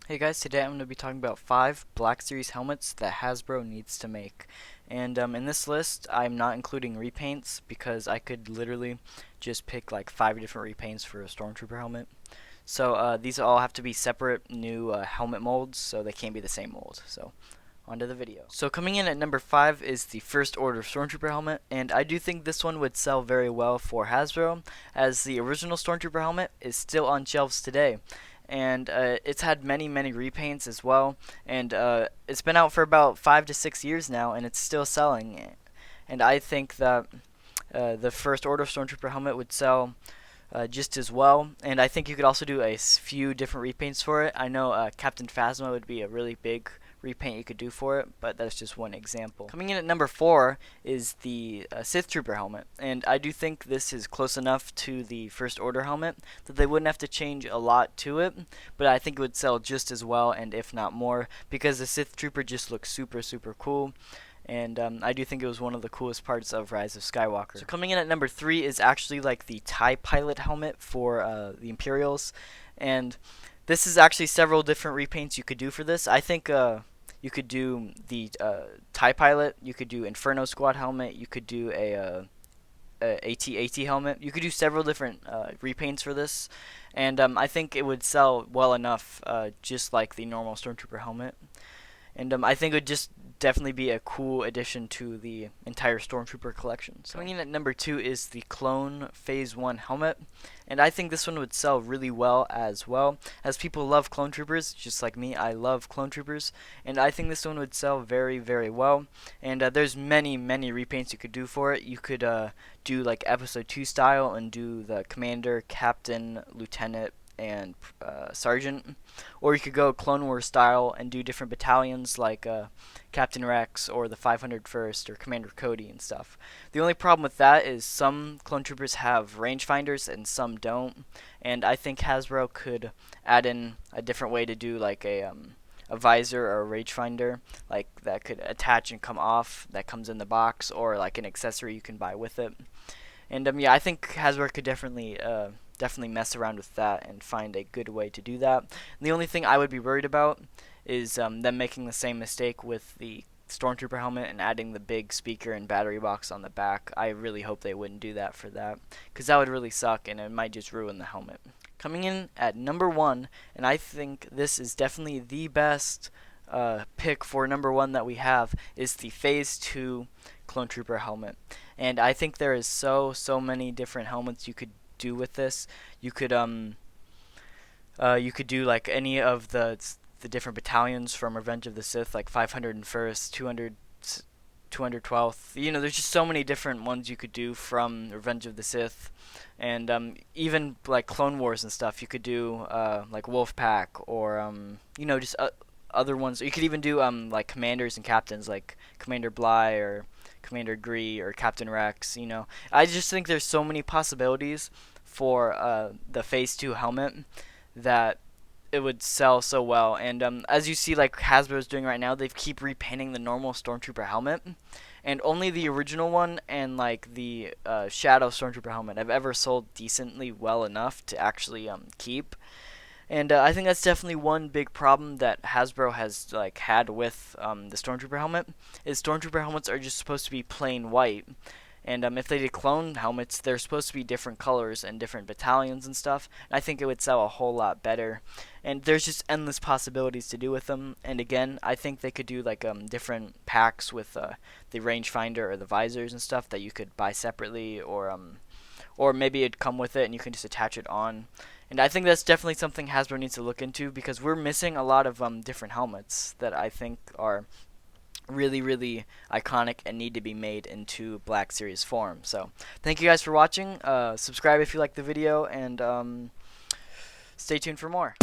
Hey guys, today I'm going to be talking about 5 Black Series helmets that Hasbro needs to make. And in this list, I'm not including repaints because I could literally just pick like 5 different repaints for a Stormtrooper helmet. So these all have to be separate new helmet molds, so they can't be the same mold. So onto the video. So coming in at number 5 is the First Order Stormtrooper helmet, and I do think this one would sell very well for Hasbro, as the original Stormtrooper helmet is still on shelves today. And it's had many repaints as well, and it's been out for about 5 to 6 years now, and it's still selling. And I think that the First Order Stormtrooper helmet would sell just as well, and I think you could also do a few different repaints for it. I know Captain Phasma would be a really big repaint you could do for it, but that's just one example. Coming in at number 4 is the Sith Trooper helmet, and I do think this is close enough to the First Order helmet that they wouldn't have to change a lot to it, but I think it would sell just as well, and if not more, because the Sith Trooper just looks super cool. And I do think it was one of the coolest parts of Rise of Skywalker. So coming in at number 3 is actually like the TIE Pilot helmet for the Imperials, and this is actually several different repaints you could do for this. I think you could do the TIE Pilot, you could do Inferno Squad helmet, you could do a AT-AT helmet. You could do several different repaints for this, and I think it would sell well enough, just like the normal Stormtrooper helmet. And I think it would just definitely be a cool addition to the entire Stormtrooper collection. So coming in at number 2 is the Clone Phase 1 helmet, and I think this one would sell really well, as people love Clone Troopers, just like me. I love Clone Troopers, and I think this one would sell very well. And there's many repaints you could do for it. You could do like Episode 2 style and do the Commander, Captain, Lieutenant, and Sergeant, or you could go Clone Wars style and do different battalions like Captain Rex or the 501st or Commander Cody and stuff. The only problem with that is some Clone Troopers have rangefinders and some don't, and I think Hasbro could add in a different way to do like a visor or a rangefinder, like that could attach and come off, that comes in the box, or like an accessory you can buy with it. And yeah, I think Hasbro could definitely mess around with that and find a good way to do that. And the only thing I would be worried about is them making the same mistake with the Stormtrooper helmet and adding the big speaker and battery box on the back. I really hope they wouldn't do that for that, because that would really suck and it might just ruin the helmet. Coming in at number 1, and I think this is definitely the best pick for number 1 that we have, is the Phase 2 Clone Trooper helmet. And I think there is so many different helmets you could do with this. You could do like any of the different battalions from Revenge of the Sith, like 501st, 212th. You know, there's just so many different ones you could do from Revenge of the Sith, and even like Clone Wars and stuff. You could do like Wolfpack, or you know, just other ones. You could even do like commanders and captains, like Commander Bly or Commander Gree or Captain Rex. You know, I just think there's so many possibilities for the Phase 2 helmet that it would sell so well. And as you see, like Hasbro's doing right now, they keep repainting the normal Stormtrooper helmet, and only the original one and like the Shadow Stormtrooper helmet have ever sold decently well enough to actually keep. And I think that's definitely one big problem that Hasbro has like had with the Stormtrooper helmet, is Stormtrooper helmets are just supposed to be plain white. And if they did clone helmets, they're supposed to be different colors and different battalions and stuff. And I think it would sell a whole lot better. And there's just endless possibilities to do with them. And again, I think they could do like different packs with the rangefinder or the visors and stuff that you could buy separately, or maybe it'd come with it and you can just attach it on. And I think that's definitely something Hasbro needs to look into, because we're missing a lot of different helmets that I think are really iconic and need to be made into Black Series form. So thank you guys for watching. Subscribe if you like the video, and stay tuned for more.